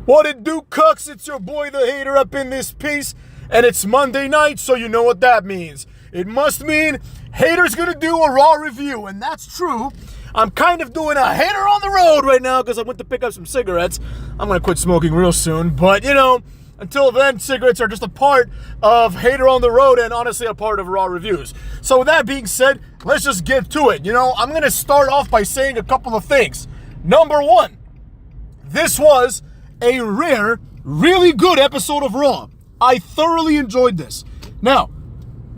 What it do, cucks? It's your boy the Hater up in this piece, and it's Monday night, so you know what that means. It must mean Hater's gonna do a Raw review, and that's true. I'm kind of doing a Hater on the road right now because I went to pick up some cigarettes. I'm gonna quit smoking real soon, but you know, until then, cigarettes are just a part of Hater on the road and honestly a part of Raw reviews. So with that being said, let's just get to it. You know, I'm gonna start off by saying a couple of things. Number one, this was a rare, really good episode of Raw. I thoroughly enjoyed this. Now,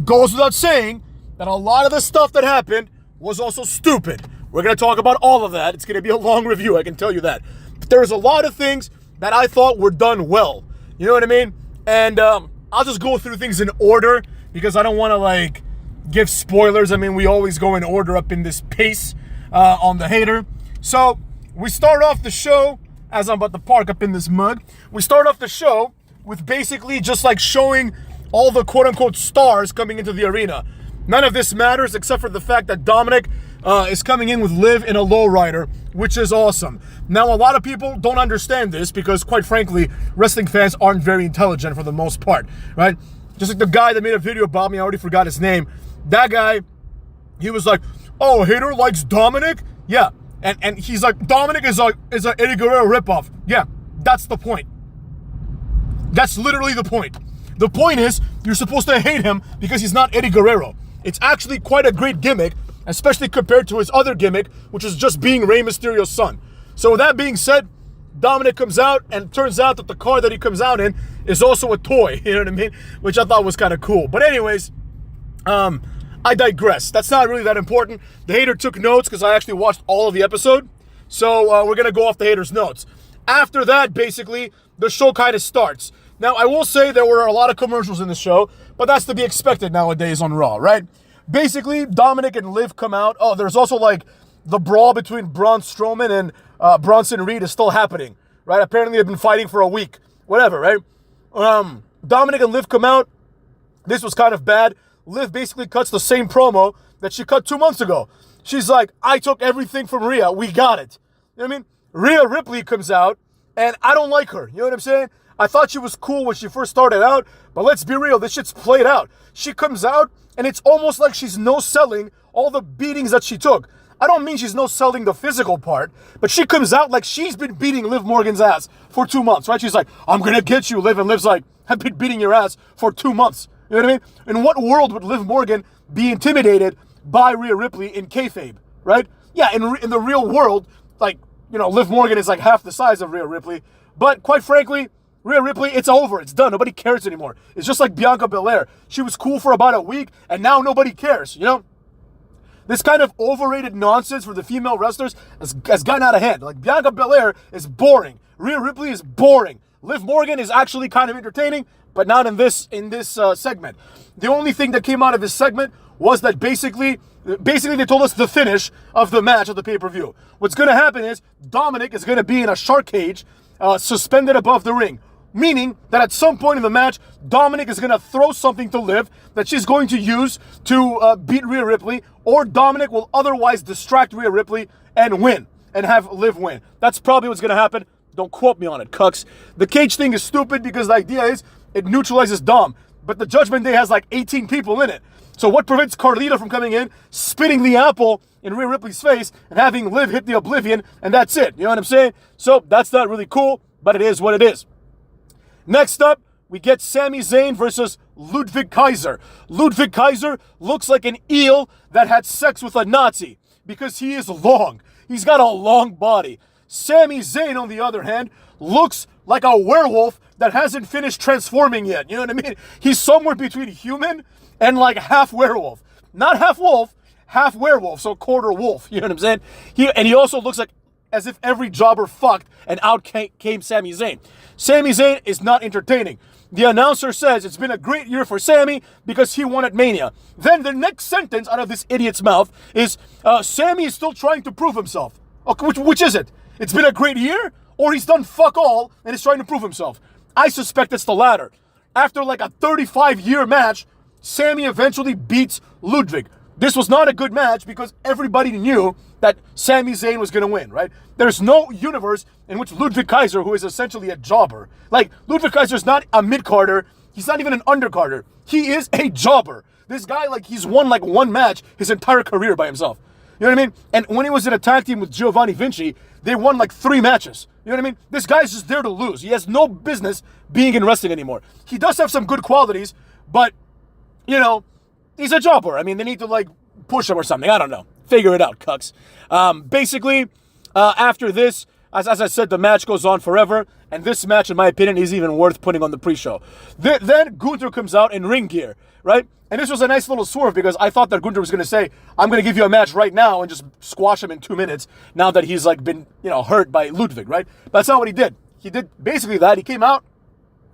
goes without saying that a lot of the stuff that happened was also stupid. We're going to talk about all of that. It's going to be a long review, I can tell you that. But there's a lot of things that I thought were done well. You know what I mean? And I'll just go through things in order because I don't want to, give spoilers. I mean, we always go in order up in this pace on the Hater. So, we start off the show, as I'm about to park up in this mud, we start off the show with basically just showing all the quote-unquote stars coming into the arena. None of this matters except for the fact that Dominic is coming in with Liv in a lowrider, which is awesome. Now, a lot of people don't understand this because, quite frankly, wrestling fans aren't very intelligent for the most part, right? Just like the guy that made a video about me, I already forgot his name. That guy, he was like, oh, Hater likes Dominic? Yeah. And he's like, Dominic is an Eddie Guerrero ripoff. Yeah, that's the point. That's literally the point. The point is, you're supposed to hate him because he's not Eddie Guerrero. It's actually quite a great gimmick, especially compared to his other gimmick, which is just being Rey Mysterio's son. So with that being said, Dominic comes out, and it turns out that the car that he comes out in is also a toy, you know what I mean? Which I thought was kind of cool. But anyways, I digress. That's not really that important. The Hater took notes because I actually watched all of the episode. So we're going to go off the Hater's notes. After that, basically, the show kind of starts. Now, I will say there were a lot of commercials in the show, but that's to be expected nowadays on Raw, right? Basically, Dominic and Liv come out. Oh, there's also the brawl between Braun Strowman and Bronson Reed is still happening, right? Apparently, they've been fighting for a week. Whatever, right? Dominic and Liv come out. This was kind of bad. Liv basically cuts the same promo that she cut 2 months ago. She's like, I took everything from Rhea. We got it. You know what I mean? Rhea Ripley comes out, and I don't like her. You know what I'm saying? I thought she was cool when she first started out, but let's be real. This shit's played out. She comes out, and it's almost like she's no-selling all the beatings that she took. I don't mean she's no-selling the physical part, but she comes out like she's been beating Liv Morgan's ass for 2 months, right? She's like, I'm going to get you, Liv. And Liv's like, I've been beating your ass for 2 months. You know what I mean? In what world would Liv Morgan be intimidated by Rhea Ripley in kayfabe, right? Yeah, in the real world, Liv Morgan is half the size of Rhea Ripley. But quite frankly, Rhea Ripley, it's over. It's done. Nobody cares anymore. It's just like Bianca Belair. She was cool for about a week, and now nobody cares, you know? This kind of overrated nonsense for the female wrestlers has gotten out of hand. Bianca Belair is boring. Rhea Ripley is boring. Liv Morgan is actually kind of entertaining, but not in this segment. The only thing that came out of this segment was that basically they told us the finish of the match of the pay-per-view. What's going to happen is Dominic is going to be in a shark cage suspended above the ring, meaning that at some point in the match, Dominic is going to throw something to Liv that she's going to use to beat Rhea Ripley, or Dominic will otherwise distract Rhea Ripley and win, and have Liv win. That's probably what's going to happen. Don't quote me on it, cucks. The cage thing is stupid because the idea is it neutralizes Dom, but the Judgment Day has 18 people in it. So what prevents Carlito from coming in, spitting the apple in Rhea Ripley's face, and having Liv hit the Oblivion, and that's it. You know what I'm saying? So that's not really cool, but it is what it is. Next up, we get Sami Zayn versus Ludwig Kaiser. Ludwig Kaiser looks like an eel that had sex with a Nazi because he is long. He's got a long body. Sami Zayn, on the other hand, looks like a werewolf that hasn't finished transforming yet. You know what I mean? He's somewhere between human and half werewolf. Not half wolf, half werewolf, so quarter wolf. You know what I'm saying? He also looks like as if every jobber fucked and out came Sami Zayn. Sami Zayn is not entertaining. The announcer says it's been a great year for Sami because he won at Mania. Then the next sentence out of this idiot's mouth is, Sami is still trying to prove himself. Okay, which is it? It's been a great year? Or he's done fuck all and is trying to prove himself? I suspect it's the latter. After a 35-year match, Sami eventually beats Ludwig. this was not a good match because everybody knew that Sami Zayn was going to win, right? There's no universe in which Ludwig Kaiser, who is essentially a jobber, like Ludwig Kaiser is not a mid-carder, he's not even an undercarder, he is a jobber. This guy, like, he's won like one match his entire career by himself. You know what I mean? And when he was in a tag team with Giovanni Vinci, they won like 3 matches. You know what I mean? This guy's just there to lose. He has no business being in wrestling anymore. He does have some good qualities, but, you know, he's a jobber. I mean, they need to, like, push him or something. I don't know. Figure it out, cucks. Basically, after this, as I said, the match goes on forever, and this match, in my opinion, is even worth putting on the pre-show. Then Gunther comes out in ring gear, right? And this was a nice little swerve because I thought that Gunther was going to say, I'm going to give you a match right now and just squash him in 2 minutes now that he's, like, been, you know, hurt by Ludwig, right? But that's not what he did. He did basically that. He came out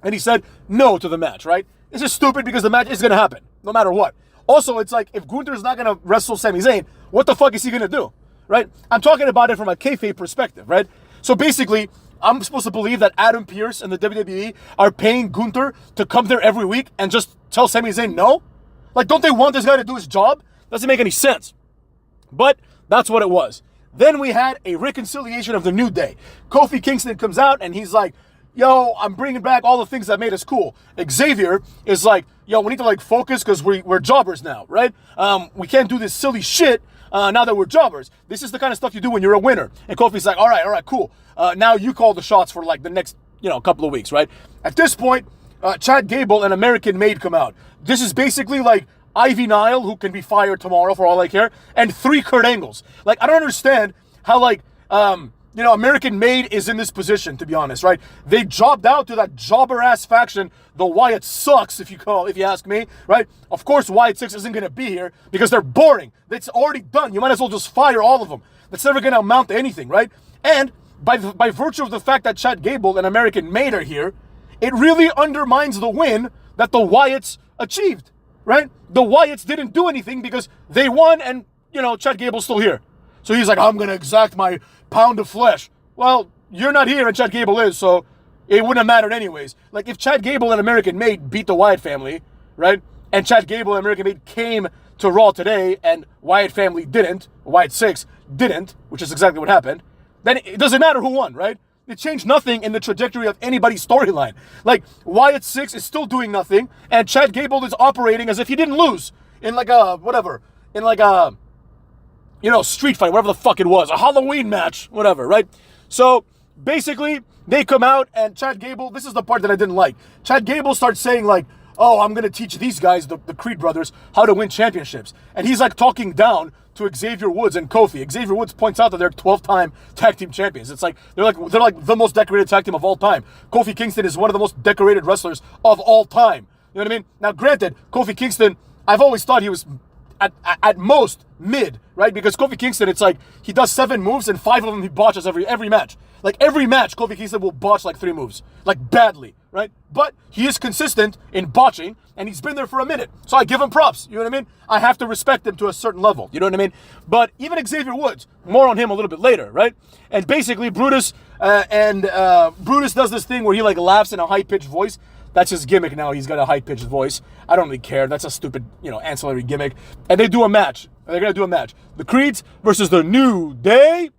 and he said no to the match, right? This is stupid because the match is going to happen no matter what. Also, it's like, if Gunther is not going to wrestle Sami Zayn, what the fuck is he going to do, right? I'm talking about it from a kayfabe perspective, right? So basically, I'm supposed to believe that Adam Pearce and the WWE are paying Gunther to come there every week and just tell Sami Zayn no? Like, don't they want this guy to do his job? Doesn't make any sense. But that's what it was. Then we had a reconciliation of the New Day. Kofi Kingston comes out and he's like, yo, I'm bringing back all the things that made us cool. Xavier is like, yo, we need to, like, focus because we're jobbers now, right? We can't do this silly shit now that we're jobbers. This is the kind of stuff you do when you're a winner. And Kofi's like, all right, cool. Now you call the shots for, like, the next, you know, couple of weeks, right? At this point, Chad Gable and American Made come out. This is basically like Ivy Nile, who can be fired tomorrow for all I care, and 3 Kurt Angles. Like, I don't understand how, like, you know, American Made is in this position, to be honest, right? They jobbed out to that jobber-ass faction, the Wyatt Sucks, if you ask me, right? Of course, Wyatt 6 isn't going to be here because they're boring. It's already done. You might as well just fire all of them. That's never going to amount to anything, right? And by virtue of the fact that Chad Gable and American Made are here, it really undermines the win that the Wyatts achieved, right? The Wyatts didn't do anything because they won and, you know, Chad Gable's still here. So he's like, I'm going to exact my pound of flesh. Well, you're not here and Chad Gable is, so it wouldn't have mattered anyways. Like, if Chad Gable and American Made beat the Wyatt family, right? And Chad Gable and American Made came to Raw today and Wyatt family didn't, Wyatt 6 didn't, which is exactly what happened, then it doesn't matter who won, right? It changed nothing in the trajectory of anybody's storyline. Like, Wyatt 6 is still doing nothing, and Chad Gable is operating as if he didn't lose in, like, a, whatever, in, like, a, you know, street fight, whatever the fuck it was, a Halloween match, whatever, right? So, basically, they come out, and Chad Gable, this is the part that I didn't like. Chad Gable starts saying, like, oh, I'm going to teach these guys, the Creed brothers, how to win championships. And he's, like, talking down to Xavier Woods and Kofi. Xavier Woods points out that they're 12-time tag team champions. It's like they're like the most decorated tag team of all time. Kofi Kingston is one of the most decorated wrestlers of all time. You know what I mean? Now, granted, Kofi Kingston, I've always thought he was at most mid, right? Because Kofi Kingston, it's like he does 7 moves and 5 of them he botches every match. Like, every match, Kofi Kingston will botch like 3 moves, like, badly, right? But he is consistent in botching, and he's been there for a minute. So I give him props, you know what I mean? I have to respect him to a certain level, you know what I mean? But even Xavier Woods, more on him a little bit later, right? And basically, Brutus does this thing where he, like, laughs in a high-pitched voice. That's his gimmick now. He's got a high-pitched voice. I don't really care. That's a stupid, you know, ancillary gimmick. And they do a match. They're going to do a match. The Creeds versus the New Day.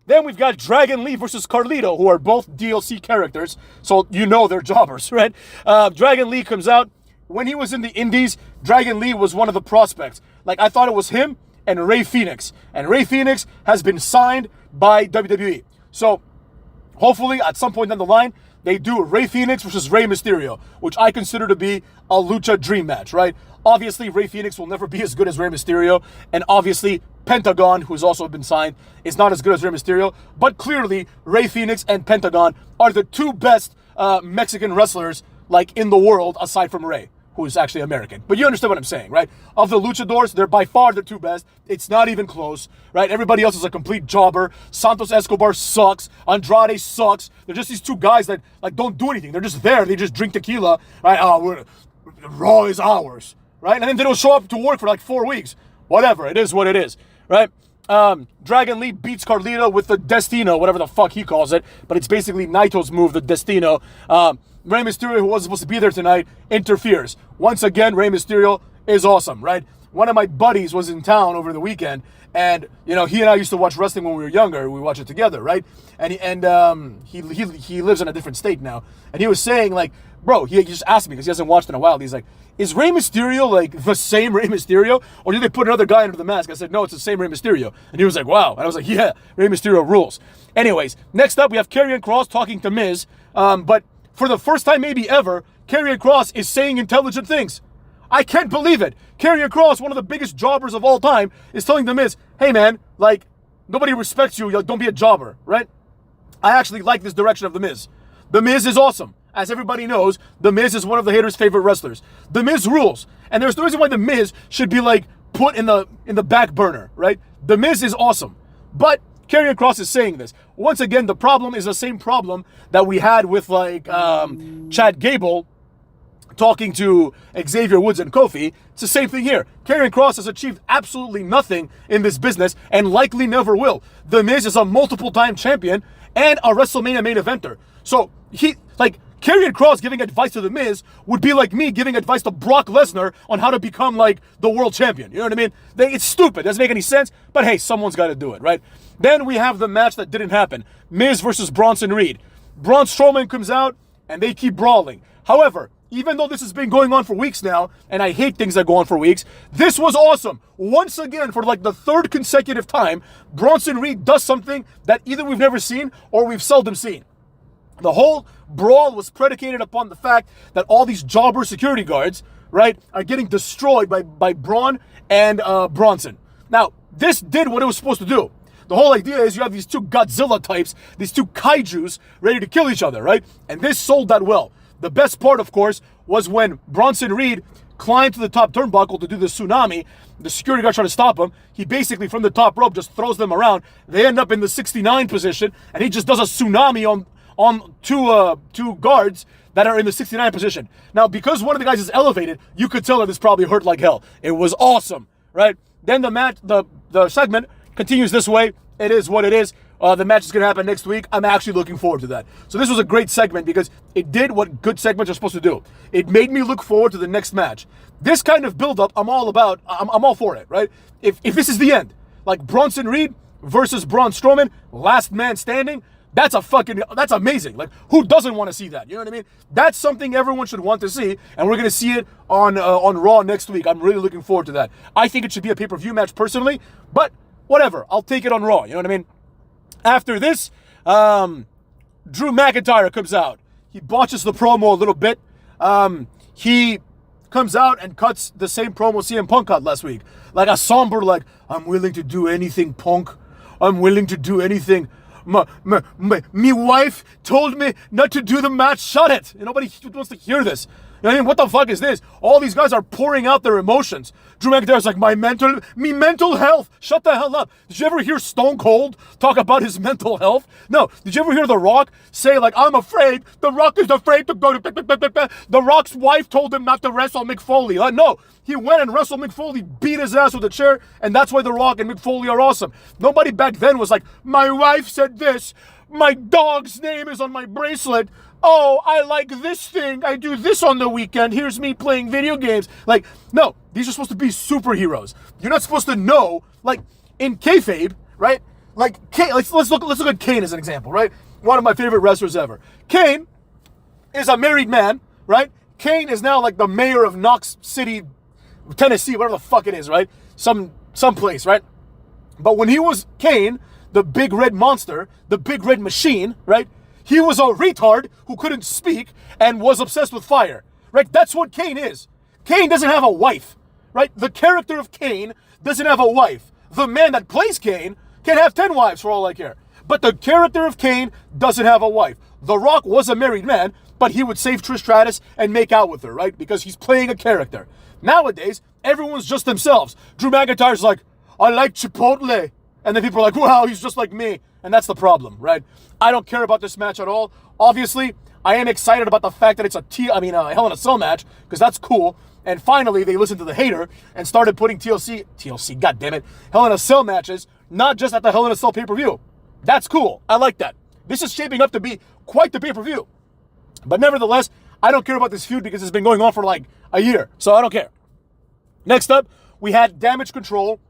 Then we've got Dragon Lee versus Carlito, who are both DLC characters. So you know they're jobbers, right? Dragon Lee comes out. When he was in the Indies, Dragon Lee was one of the prospects. Like, I thought it was him and Rey Fenix. And Rey Fenix has been signed by WWE. So hopefully at some point down the line, they do Rey Fenix versus Rey Mysterio, which I consider to be a lucha dream match, right? Obviously, Rey Fenix will never be as good as Rey Mysterio, and obviously, Pentagon, who's also been signed, is not as good as Rey Mysterio, but clearly, Rey Fenix and Pentagon are the 2 best Mexican wrestlers, like, in the world, aside from Rey, who is actually American. But you understand what I'm saying, right? Of the luchadors, they're by far the 2 best. It's not even close, right? Everybody else is a complete jobber. Santos Escobar sucks. Andrade sucks. They're just these 2 guys that, like, don't do anything. They're just there. They just drink tequila, right? Oh, Raw is ours, right? And then they don't show up to work for, like, 4 weeks. Whatever. It is what it is, right? Dragon Lee beats Carlito with the Destino, whatever the fuck he calls it, but it's basically Naito's move, the Destino. Rey Mysterio, who wasn't supposed to be there tonight, interferes. Once again, Rey Mysterio is awesome, right? one of my buddies was in town over the weekend, and he and I used to watch wrestling when we were younger. We watch it together, right? And he lives in a different state now, and he was saying like, bro, he just asked me because he hasn't watched in a while. He's like, is Rey Mysterio like the same Rey Mysterio, or did they put another guy under the mask? I said, no, it's the same Rey Mysterio. And he was like, wow. And I was like, yeah, Rey Mysterio rules. Anyways, next up we have Karrion Kross talking to Miz, but for the first time maybe ever, Karrion Kross is saying intelligent things. I can't believe it. Karrion Kross, one of the biggest jobbers of all time, is telling The Miz, hey man, like, nobody respects you, like, don't be a jobber, right? I actually like this direction of The Miz. The Miz is awesome. As everybody knows, The Miz is one of the haters' favorite wrestlers. The Miz rules. And there's no reason why The Miz should be, like, put in the back burner, right? The Miz is awesome. But Karrion Kross is saying this. Once again, the problem is the same problem that we had with, like, Chad Gable talking to Xavier Woods and Kofi. It's the same thing here. Karrion Kross has achieved absolutely nothing in this business and likely never will. The Miz is a multiple-time champion and a WrestleMania main eventer. So, Karrion Kross giving advice to The Miz would be like me giving advice to Brock Lesnar on how to become, like, the world champion. You know what I mean? It's stupid. Doesn't make any sense. But hey, someone's got to do it, right? Then we have the match that didn't happen. Miz versus Bronson Reed. Braun Strowman comes out, and they keep brawling. However, even though this has been going on for weeks now, and I hate things that go on for weeks, this was awesome. Once again, for like the third consecutive time, Bronson Reed does something that either we've never seen or we've seldom seen. The whole brawl was predicated upon the fact that all these jobber security guards, right, are getting destroyed by Braun and Bronson. Now, this did what it was supposed to do. The whole idea is you have these two Godzilla types, these two kaijus ready to kill each other, right? And this sold that well. The best part, of course, was when Bronson Reed climbed to the top turnbuckle to do the tsunami. The security guard tried to stop him. He basically, from the top rope, just throws them around. They end up in the 69 position, and he just does a tsunami on two guards that are in the 69 position. Now, because one of the guys is elevated, you could tell that this probably hurt like hell. It was awesome, right? Then the match, the segment continues this way. It is what it is. The match is going to happen next week. I'm actually looking forward to that. So this was a great segment because it did what good segments are supposed to do. It made me look forward to the next match. This kind of build-up, I'm all about. I'm all for it, right? If this is the end, like Bronson Reed versus Braun Strowman, last man standing, that's amazing. Like, who doesn't want to see that? You know what I mean? That's something everyone should want to see, and we're going to see it on Raw next week. I'm really looking forward to that. I think it should be a pay-per-view match personally, but whatever. I'll take it on Raw. You know what I mean? After this, Drew McIntyre comes out. He botches the promo a little bit. He comes out and cuts the same promo CM Punk cut last week. Like a somber, like, I'm willing to do anything, Punk. I'm willing to do anything. Me wife told me not to do the match. Shut it. Nobody wants to hear this. You know what I mean? What the fuck is this? All these guys are pouring out their emotions. Drew McIntyre's like, my mental health. Shut the hell up. Did you ever hear Stone Cold talk about his mental health? No. Did you ever hear The Rock say, like, I'm afraid. The Rock is afraid to go to... The Rock's wife told him not to wrestle Mick Foley. No. He went and wrestled Mick Foley, beat his ass with a chair, and that's why The Rock and Mick Foley are awesome. Nobody back then was like, my wife said this. My dog's name is on my bracelet. Oh, I like this thing. I do this on the weekend. Here's me playing video games. Like, no, these are supposed to be superheroes. You're not supposed to know, like, in kayfabe, right? Like, let's look at Kane as an example, right? One of my favorite wrestlers ever. Kane is a married man, right? Kane is now like the mayor of Knox City, Tennessee, whatever the fuck it is, right? Some place, right? But when he was Kane, the big red monster, the big red machine, right? He was a retard who couldn't speak and was obsessed with fire, right? That's what Kane is. Kane doesn't have a wife, right? The character of Kane doesn't have a wife. The man that plays Kane can have 10 wives for all I care. But the character of Kane doesn't have a wife. The Rock was a married man, but he would save Trish Stratus and make out with her, right? Because he's playing a character. Nowadays, everyone's just themselves. Drew McIntyre's like, I like Chipotle. And then people are like, wow, he's just like me. And that's the problem, right? I don't care about this match at all. Obviously, I am excited about the fact that it's a Hell in a Cell match, because that's cool. And finally, they listened to the hater and started putting TLC, goddammit, Hell in a Cell matches, not just at the Hell in a Cell pay-per-view. That's cool. I like that. This is shaping up to be quite the pay-per-view. But nevertheless, I don't care about this feud because it's been going on for like a year. So I don't care. Next up, we had Damage Control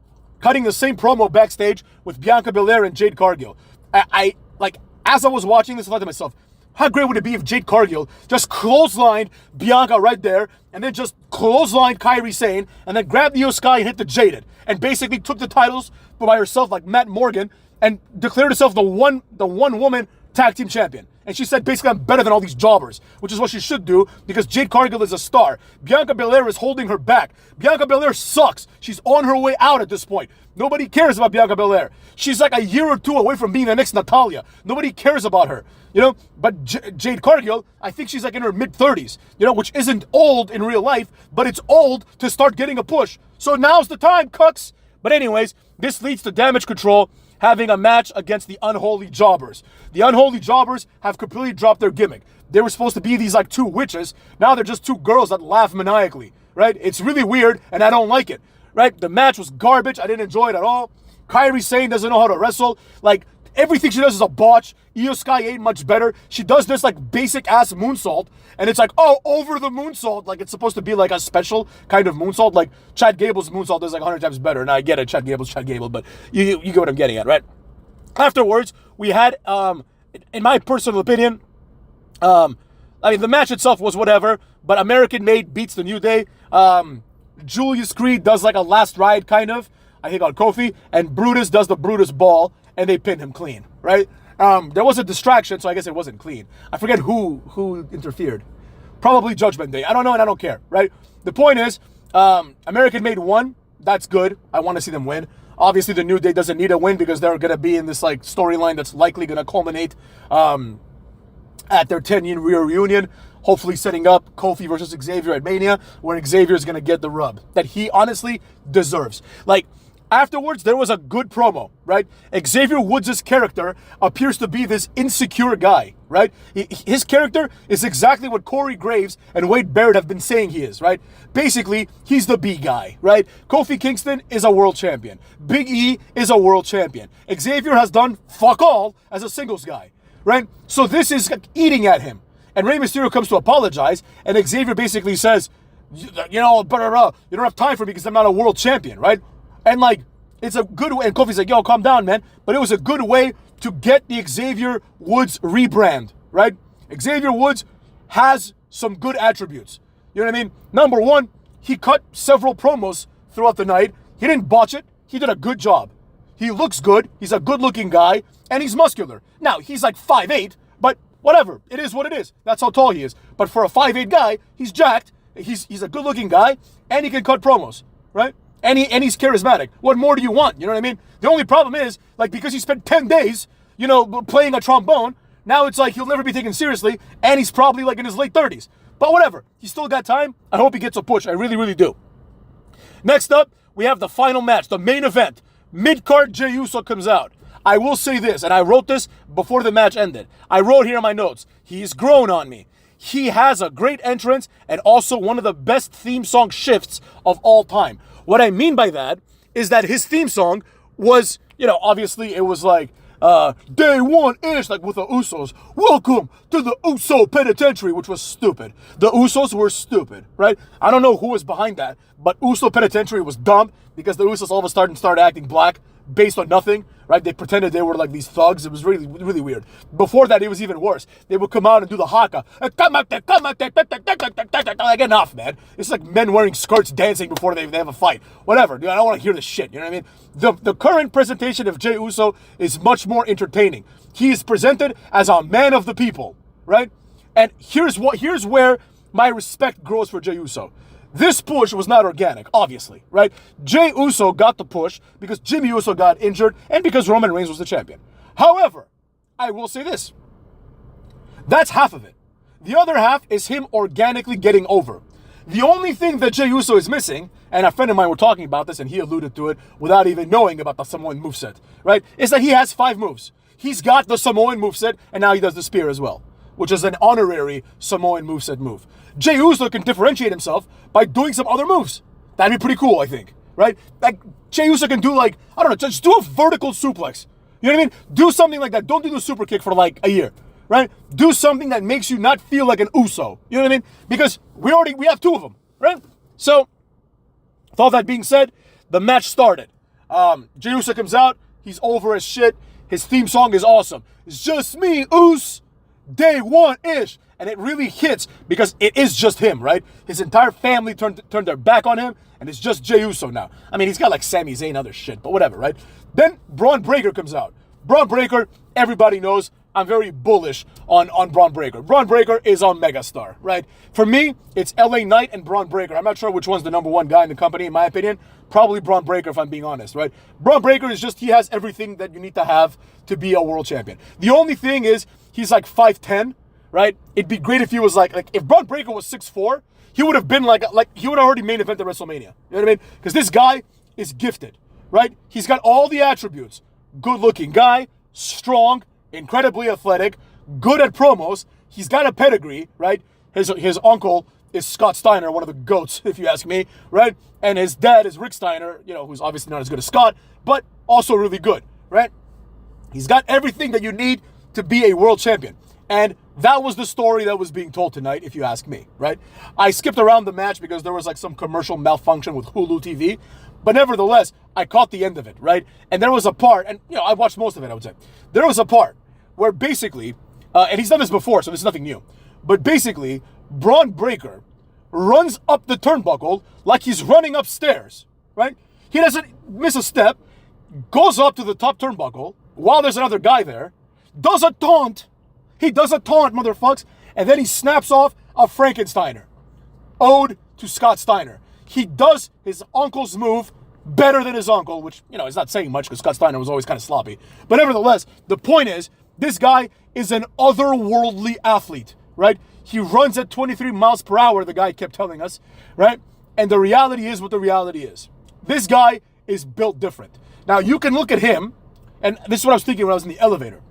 cutting the same promo backstage with Bianca Belair and Jade Cargill. I like, as I was watching this, I thought to myself, how great would it be if Jade Cargill just clotheslined Bianca right there and then just clotheslined Kairi Sane and then grabbed the Io Sky and hit the Jaded and basically took the titles by herself like Matt Morgan and declared herself the one woman tag team champion. And she said, basically, I'm better than all these jobbers, which is what she should do because Jade Cargill is a star. Bianca Belair is holding her back. Bianca Belair sucks. She's on her way out at this point. Nobody cares about Bianca Belair. She's like a year or two away from being the next Natalya. Nobody cares about her, you know? But Jade Cargill, I think she's like in her mid-30s, you know, which isn't old in real life, but it's old to start getting a push. So now's the time, cucks. But anyways, this leads to Damage Control having a match against the Unholy Jobbers. The Unholy Jobbers have completely dropped their gimmick. They were supposed to be these like two witches. Now they're just two girls that laugh maniacally, right? It's really weird, and I don't like it, right? The match was garbage. I didn't enjoy it at all. Kairi Sane doesn't know how to wrestle. Like, everything she does is a botch. Io Sky ain't much better. She does this like basic ass moonsault, and it's like, oh, over the moonsault. Like, it's supposed to be like a special kind of moonsault. Like, Chad Gable's moonsault is like 100 times better. And I get it, Chad Gable's Chad Gable, but you get what I'm getting at, right? Afterwards, we had, in my personal opinion, I mean, the match itself was whatever, but American Made beats the New Day. Julius Creed does like a last ride kind of, I think on Kofi, and Brutus does the Brutus ball, and they pin him clean, right? There was a distraction, so I guess it wasn't clean. I forget who interfered. Probably Judgment Day. I don't know, and I don't care, right? The point is, American Made won. That's good. I want to see them win. Obviously, the New Day doesn't need a win because they're going to be in this like storyline that's likely going to culminate at their 10-year reunion, hopefully setting up Kofi versus Xavier at Mania, where Xavier is going to get the rub that he honestly deserves. Like, afterwards, there was a good promo, right? Xavier Woods' character appears to be this insecure guy, right? His character is exactly what Corey Graves and Wade Barrett have been saying he is, right? Basically, he's the B guy, right? Kofi Kingston is a world champion. Big E is a world champion. Xavier has done fuck all as a singles guy, right? So this is eating at him. And Rey Mysterio comes to apologize, and Xavier basically says, you know, you don't have time for me because I'm not a world champion, right? And like, it's a good way, and Kofi's like, yo, calm down, man. But it was a good way to get the Xavier Woods rebrand, right? Xavier Woods has some good attributes. You know what I mean? Number one, he cut several promos throughout the night. He didn't botch it. He did a good job. He looks good. He's a good-looking guy, and he's muscular. Now, he's like 5'8", but whatever. It is what it is. That's how tall he is. But for a 5'8" guy, he's jacked. He's a good-looking guy, and he can cut promos, right? And he's charismatic. What more do you want? You know what I mean? The only problem is, like, because he spent 10 days, you know, playing a trombone, now it's like he'll never be taken seriously, and he's probably like in his late 30s. But whatever. He's still got time. I hope he gets a push. I really, really do. Next up, we have the final match, the main event. Mid-card Jey Uso comes out. I will say this, and I wrote this before the match ended. I wrote here in my notes, he's grown on me. He has a great entrance and also one of the best theme song shifts of all time. What I mean by that is that his theme song was, you know, obviously it was like, day one-ish, like with the Usos. Welcome to the Uso Penitentiary, which was stupid. The Usos were stupid, right? I don't know who was behind that, but Uso Penitentiary was dumb because the Usos all of a sudden started acting black based on nothing, right? They pretended they were like these thugs. It was really, really weird. Before that, it was even worse. They would come out and do the haka. Like, enough, man. It's like men wearing skirts dancing before they have a fight. Whatever. Dude, I don't want to hear this shit. You know what I mean? The current presentation of Jey Uso is much more entertaining. He is presented as a man of the people, right? And here's where my respect grows for Jey Uso. This push was not organic, obviously, right? Jey Uso got the push because Jimmy Uso got injured and because Roman Reigns was the champion. However, I will say this. That's half of it. The other half is him organically getting over. The only thing that Jey Uso is missing, and a friend of mine were talking about this and he alluded to it without even knowing about the Samoan moveset, right? Is that he has 5 moves. He's got the Samoan moveset and now he does the spear as well, which is an honorary Samoan moveset move. Jey Uso can differentiate himself by doing some other moves. That'd be pretty cool, I think, right? Like, Jey Uso can do like, I don't know, just do a vertical suplex. You know what I mean? Do something like that. Don't do the super kick for like a year, right? Do something that makes you not feel like an Uso. You know what I mean? Because we have 2 of them, right? So, with all that being said, the match started. Jey Uso comes out. He's over as shit. His theme song is awesome. It's just me, Uso, day one-ish. And it really hits because it is just him, right? His entire family turned their back on him, and it's just Jey Uso now. I mean, he's got like Sami, Zayn, other shit, but whatever, right? Then Braun Breaker comes out. Braun Breaker, everybody knows I'm very bullish on Braun Breaker. Braun Breaker is a megastar, right? For me, it's LA Knight and Braun Breaker. I'm not sure which one's the number one guy in the company, in my opinion. Probably Braun Breaker, if I'm being honest, right? Braun Breaker is just, he has everything that you need to have to be a world champion. The only thing is, he's like 5'10", right? It'd be great if he was like if Braun Breaker was 6'4", he would have been like he would have already main evented WrestleMania. You know what I mean? Because this guy is gifted, right? He's got all the attributes. Good-looking guy, strong, incredibly athletic, good at promos. He's got a pedigree, right? His uncle is Scott Steiner, one of the GOATs, if you ask me, right? And his dad is Rick Steiner, you know, who's obviously not as good as Scott, but also really good, right? He's got everything that you need to be a world champion. And that was the story that was being told tonight, if you ask me, right? I skipped around the match because there was like some commercial malfunction with Hulu TV. But nevertheless, I caught the end of it, right? And there was a part, and you know, I watched most of it, I would say. There was a part where basically, and he's done this before, so this is nothing new. But basically, Braun Breaker runs up the turnbuckle like he's running upstairs, right? He doesn't miss a step, goes up to the top turnbuckle while there's another guy there, does a taunt. He does a taunt, motherfucks, and then he snaps off a Frankensteiner. Ode to Scott Steiner. He does his uncle's move better than his uncle, which, you know, is not saying much because Scott Steiner was always kind of sloppy. But nevertheless, the point is, this guy is an otherworldly athlete, right? He runs at 23 miles per hour, the guy kept telling us, right? And the reality is what the reality is. This guy is built different. Now, you can look at him, and this is what I was thinking when I was in the elevator.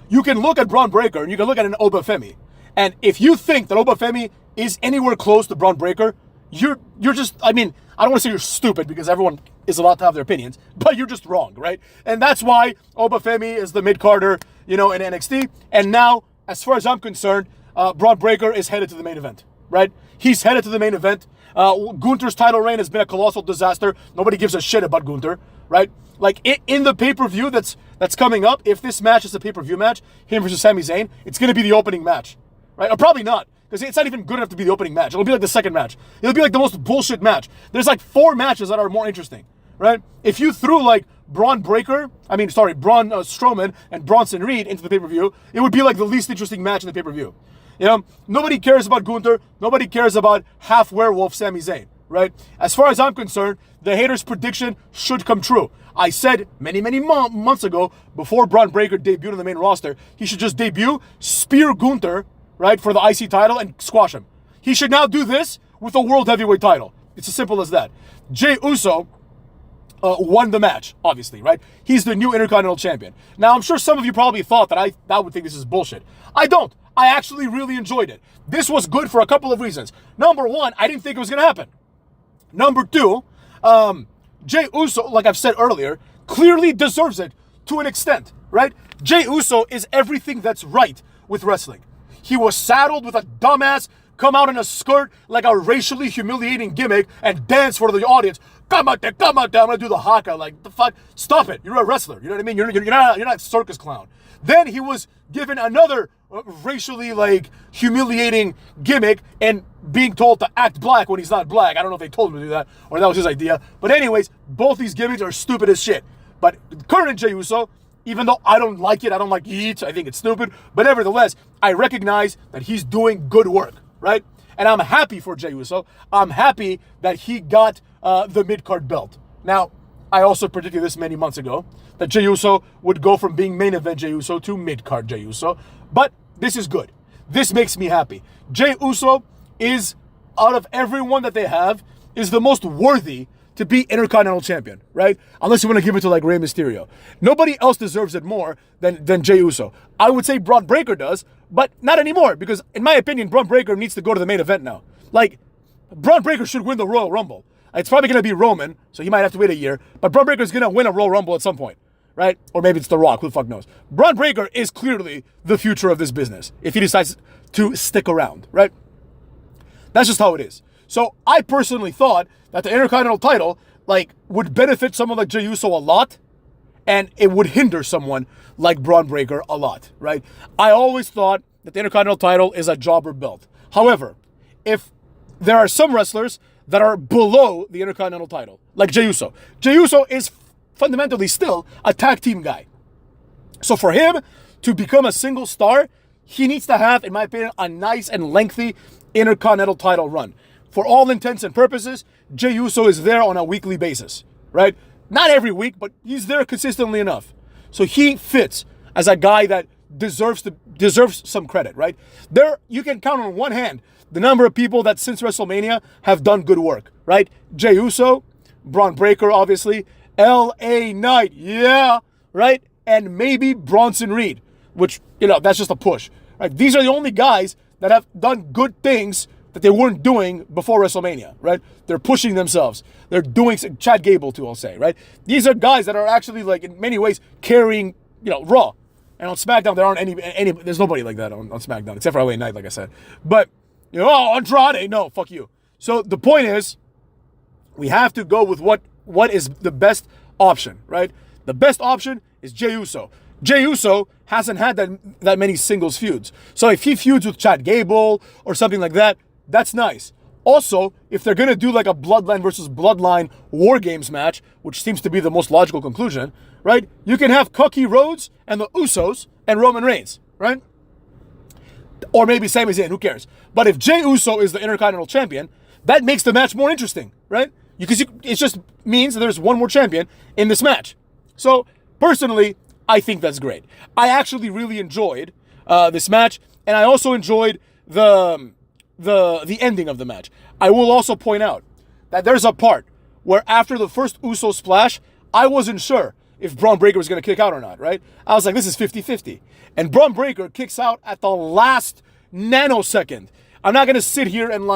You can look at Braun Breaker and you can look at an Obafemi. And if you think that Obafemi is anywhere close to Braun Breaker, you're just, I mean, I don't want to say you're stupid because everyone is allowed to have their opinions, but you're just wrong, right? And that's why Obafemi is the mid-carder, you know, in NXT. And now, as far as I'm concerned, Braun Breaker is headed to the main event, right? He's headed to the main event. Gunther's title reign has been a colossal disaster. Nobody gives a shit about Gunther, right? Like, in the pay-per-view that's coming up, if this match is a pay-per-view match, him versus Sami Zayn, it's going to be the opening match, right? Or probably not, because it's not even good enough to be the opening match. It'll be like the second match. It'll be like the most bullshit match. There's like 4 matches that are more interesting, right? If you threw like Braun Strowman and Bronson Reed into the pay-per-view, it would be like the least interesting match in the pay-per-view. You know, nobody cares about Gunther. Nobody cares about half werewolf Sami Zayn, right? As far as I'm concerned, the haters' prediction should come true. I said many months ago, before Braun Breaker debuted on the main roster, he should just debut, spear Gunther, right, for the IC title and squash him. He should now do this with a World Heavyweight title. It's as simple as that. Jey Uso won the match, obviously, right? He's the new Intercontinental Champion. Now, I'm sure some of you probably thought that I would think this is bullshit. I don't. I actually really enjoyed it. This was good for a couple of reasons. Number one, I didn't think it was going to happen. Number two, Jey Uso, like I've said earlier, clearly deserves it to an extent, right? Jey Uso is everything that's right with wrestling. He was saddled with a dumbass, come out in a skirt like a racially humiliating gimmick and dance for the audience. Come out there, I'm gonna do the haka, like, the fuck, stop it, you're a wrestler, you know what I mean? You're not a circus clown. Then he was given another racially, like, humiliating gimmick and being told to act black when he's not black. I don't know if they told him to do that or that was his idea. But anyways, both these gimmicks are stupid as shit. But current Jey Uso, even though I don't like it, I don't like Yeet, I think it's stupid, but nevertheless, I recognize that he's doing good work, right? And I'm happy for Jey Uso. I'm happy that he got the mid-card belt. Now, I also predicted this many months ago, that Jey Uso would go from being main event Jey Uso to mid-card Jey Uso. But this is good. This makes me happy. Jey Uso is, out of everyone that they have, is the most worthy to be Intercontinental Champion, right? Unless you want to give it to like Rey Mysterio. Nobody else deserves it more than Jey Uso. I would say Braun Breaker does, but not anymore, because in my opinion, Braun Breaker needs to go to the main event now. Like, Braun Breaker should win the Royal Rumble. It's probably going to be Roman, so he might have to wait a year, but Braun Breaker is going to win a Royal Rumble at some point, right? Or maybe it's The Rock, who the fuck knows. Braun Breaker is clearly the future of this business, if he decides to stick around, right? That's just how it is. So I personally thought that the Intercontinental title like would benefit someone like Jey Uso a lot, and it would hinder someone like Braun Breaker a lot, right? I always thought that the Intercontinental title is a jobber belt. However, if there are some wrestlers that are below the Intercontinental title, like Jey Uso. Jey Uso is fundamentally still a tag team guy. So for him to become a single star, he needs to have, in my opinion, a nice and lengthy Intercontinental title run. For all intents and purposes, Jey Uso is there on a weekly basis, right? Not every week, but he's there consistently enough. So he fits as a guy that deserves some credit, right? There, you can count on one hand the number of people that since WrestleMania have done good work, right? Jey Uso, Braun Breaker, obviously, L.A. Knight, yeah, right? And maybe Bronson Reed, which, that's just a push, right? These are the only guys that have done good things that they weren't doing before WrestleMania, right? They're pushing themselves. They're doing, Chad Gable too, I'll say, right? These are guys that are actually, like, in many ways, carrying, Raw. And on SmackDown, there aren't any there's nobody like that on SmackDown, except for LA Knight, like I said. But, Andrade, no, fuck you. So the point is, we have to go with what is the best option, right? The best option is Jey Uso. Jey Uso hasn't had that many singles feuds. So if he feuds with Chad Gable or something like that, that's nice. Also, if they're going to do like a Bloodline versus Bloodline War Games match, which seems to be the most logical conclusion, right? You can have Cookie Rhodes and the Usos and Roman Reigns, right? Or maybe Sami Zayn, who cares? But if Jey Uso is the Intercontinental Champion, that makes the match more interesting, right? Because it just means that there's one more champion in this match. So, personally, I think that's great. I actually really enjoyed this match, and I also enjoyed the ending of the match. I will also point out that there's a part where after the first Uso splash, I wasn't sure if Braun Breaker was going to kick out or not, right? I was like, this is 50-50. And Braun Breaker kicks out at the last nanosecond. I'm not going to sit here and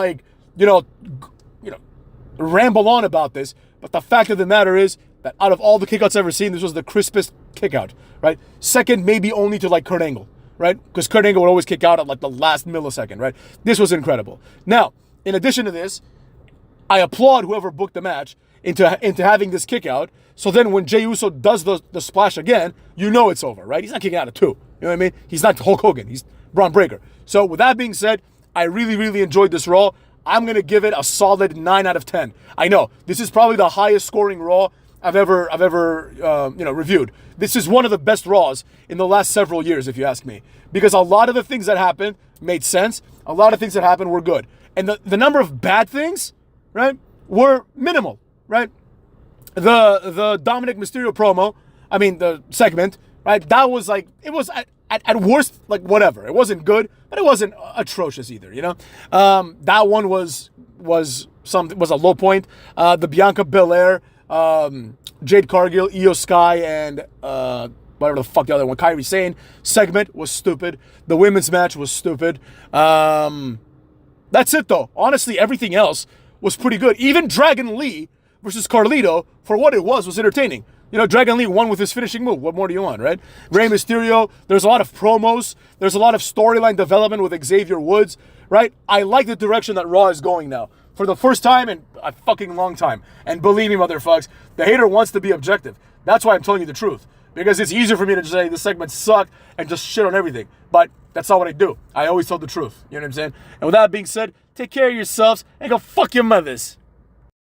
ramble on about this, but the fact of the matter is that out of all the kickouts I've ever seen, this was the crispest kickout, right? Second, maybe only to like Kurt Angle, right? Because Kurt Angle would always kick out at like the last millisecond, right? This was incredible. Now, in addition to this, I applaud whoever booked the match into having this kick out. So then when Jey Uso does the splash again, it's over, right? He's not kicking out at 2. You know what I mean? He's not Hulk Hogan. He's Braun Breaker. So with that being said, I really, really enjoyed this Raw. I'm going to give it a solid 9 out of 10. I know, this is probably the highest scoring Raw I've ever reviewed. This is one of the best Raws in the last several years, if you ask me. Because a lot of the things that happened made sense. A lot of things that happened were good. And the number of bad things, right, were minimal, right? The Dominic Mysterio promo, the segment, right, that was like, it was at worst, like, whatever. It wasn't good, but it wasn't atrocious either, That one was a low point. The Bianca Belair, Jade Cargill, Io Sky, and whatever the fuck the other one, Kairi Sane segment was stupid. The women's match was stupid. That's it though. Honestly, everything else was pretty good. Even Dragon Lee versus Carlito, for what it was entertaining. Dragon Lee won with his finishing move. What more do you want, right? Rey Mysterio, there's a lot of promos. There's a lot of storyline development with Xavier Woods, right? I like the direction that Raw is going now. For the first time in a fucking long time. And believe me, motherfucks, the hater wants to be objective. That's why I'm telling you the truth. Because it's easier for me to just say this segment sucked and just shit on everything. But that's not what I do. I always tell the truth. You know what I'm saying? And with that being said, take care of yourselves and go fuck your mothers.